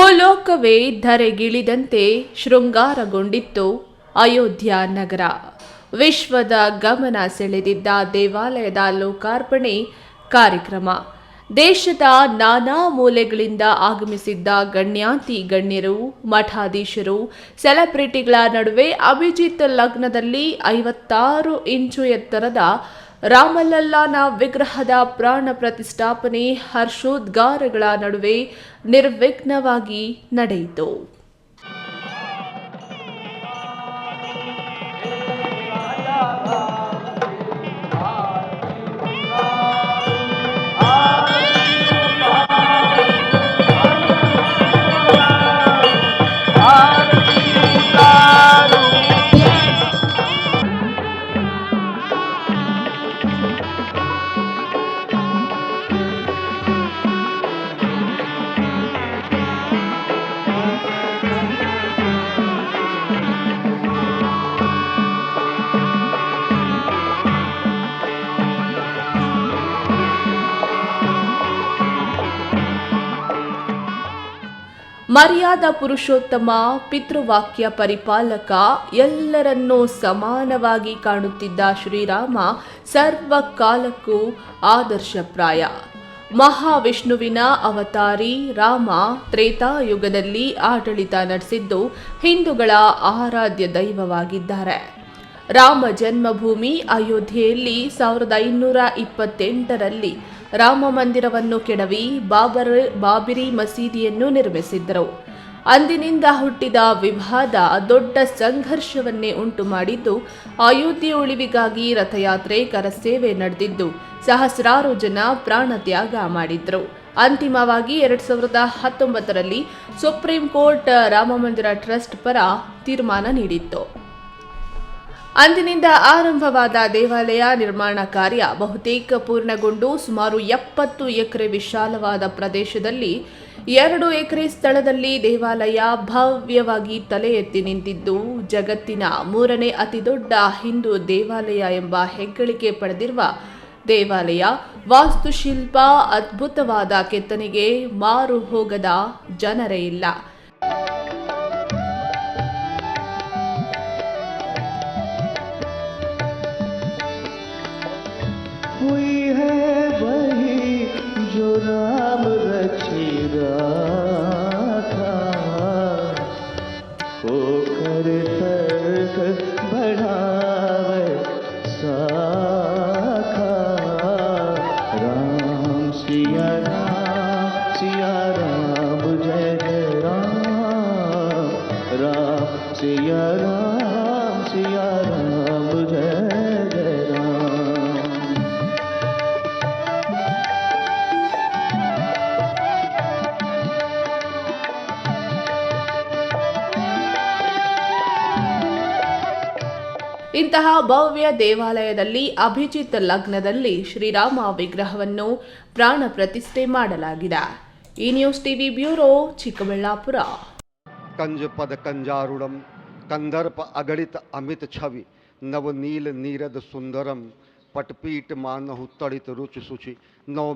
ಭೂಲೋಕವೇ ಧರೆಗಿಳಿದಂತೆ ಶೃಂಗಾರಗೊಂಡಿತ್ತು ಅಯೋಧ್ಯ ನಗರ. ವಿಶ್ವದ ಗಮನ ಸೆಳೆದಿದ್ದ ದೇವಾಲಯದ ಲೋಕಾರ್ಪಣೆ ಕಾರ್ಯಕ್ರಮ. ದೇಶದ ನಾನಾ ಮೂಲೆಗಳಿಂದ ಆಗಮಿಸಿದ್ದ ಗಣ್ಯಾತಿ ಗಣ್ಯರು, ಮಠಾಧೀಶರು, ಸೆಲೆಬ್ರಿಟಿಗಳ ನಡುವೆ ಅಭಿಜಿತ್ ಲಗ್ನದಲ್ಲಿ 56 ಇಂಚು ಎತ್ತರದ ರಾಮಲಲ್ಲಾನ ವಿಗ್ರಹದ ಪ್ರಾಣ ಪ್ರತಿಷ್ಠಾಪನೆ ಹರ್ಷೋದ್ಗಾರಗಳ ನಡುವೆ ನಿರ್ವಿಘ್ನವಾಗಿ ನಡೆಯಿತು. ಮರ್ಯಾದಾ ಪುರುಷೋತ್ತಮ, ಪಿತೃವಾಕ್ಯ ಪರಿಪಾಲಕ, ಎಲ್ಲರನ್ನೂ ಸಮಾನವಾಗಿ ಕಾಣುತ್ತಿದ್ದ ಶ್ರೀರಾಮ ಸರ್ವಕಾಲಕ್ಕೂ ಆದರ್ಶಪ್ರಾಯ. ಮಹಾವಿಷ್ಣುವಿನ ಅವತಾರಿ ರಾಮ ತ್ರೇತಾಯುಗದಲ್ಲಿ ಆಡಳಿತ ನಡೆಸಿದ್ದು ಹಿಂದೂಗಳ ಆರಾಧ್ಯ ದೈವವಾಗಿದ್ದಾರೆ. ರಾಮ ಜನ್ಮಭೂಮಿ ಅಯೋಧ್ಯೆಯಲ್ಲಿ 1528ರಲ್ಲಿ ರಾಮ ಮಂದಿರವನ್ನು ಕೆಡವಿ ಬಾಬರಿ ಮಸೀದಿಯನ್ನು ನಿರ್ಮಿಸಿದ್ದರು. ಅಂದಿನಿಂದ ಹುಟ್ಟಿದ ವಿವಾದ ದೊಡ್ಡ ಸಂಘರ್ಷವನ್ನೇ ಉಂಟು ಮಾಡಿದ್ದು, ಅಯೋಧ್ಯೆ ಉಳಿವಿಗಾಗಿ ರಥಯಾತ್ರೆ, ಕರಸೇವೆ ನಡೆದಿದ್ದು, ಸಹಸ್ರಾರು ಜನ ಪ್ರಾಣತ್ಯಾಗ ಮಾಡಿದ್ರು. ಅಂತಿಮವಾಗಿ 2019ರಲ್ಲಿ ಸುಪ್ರೀಂ ಕೋರ್ಟ್ ರಾಮಮಂದಿರ ಟ್ರಸ್ಟ್ ಪರ ತೀರ್ಮಾನ ನೀಡಿತ್ತು. ಅಂದಿನಿಂದ ಆರಂಭವಾದ ದೇವಾಲಯ ನಿರ್ಮಾಣ ಕಾರ್ಯ ಬಹುತೇಕ ಪೂರ್ಣಗೊಂಡು ಸುಮಾರು 70 ಎಕರೆ ವಿಶಾಲವಾದ ಪ್ರದೇಶದಲ್ಲಿ 2 ಎಕರೆ ಸ್ಥಳದಲ್ಲಿ ದೇವಾಲಯ ಭವ್ಯವಾಗಿ ತಲೆ ಎತ್ತಿ ನಿಂತಿದ್ದು, ಜಗತ್ತಿನ 3ನೇ ಅತಿದೊಡ್ಡ ಹಿಂದೂ ದೇವಾಲಯ ಎಂಬ ಹೆಗ್ಗಳಿಕೆ ಪಡೆದಿರುವ ದೇವಾಲಯ. ವಾಸ್ತುಶಿಲ್ಪ ಅದ್ಭುತವಾದ ಕೆತ್ತನೆಗೆ ಮಾರು ಹೋಗದ ಜನರೇ ಇಲ್ಲ. कोई है वही जो राम रची राखा, को कर तर्क बढ़ावे साखा। राम सिया राम जय जय राम, राम सिया राम जय जय राम। ಇಂತಹ ಭವ್ಯ ದೇವಾಲಯದಲ್ಲಿ ಅಭಿಜಿತ್ ಲಗ್ನದಲ್ಲಿ ಶ್ರೀರಾಮ ವಿಗ್ರಹವನ್ನು ಪ್ರಾಣ ಪ್ರತಿಷ್ಠೆ ಮಾಡಲಾಗಿದೆ. ಈ ನ್ಯೂಸ್ ಟಿವಿ ಬ್ಯೂರೋ, ಚಿಕ್ಕಬಳ್ಳಾಪುರ. ಕಂಜ ಪದ ಕಂಜಾರುಡಂ ಕಂದರ್ಪ ಅಗಣಿತ ಅಮಿತ ಛವಿ ನವನೀಲ ನೀರದ ಸುಂದರಂ ಪಟಪೀಠ ಮಾನಹು ತಡಿತ ರುಚಿ ಸುಚಿ ನವ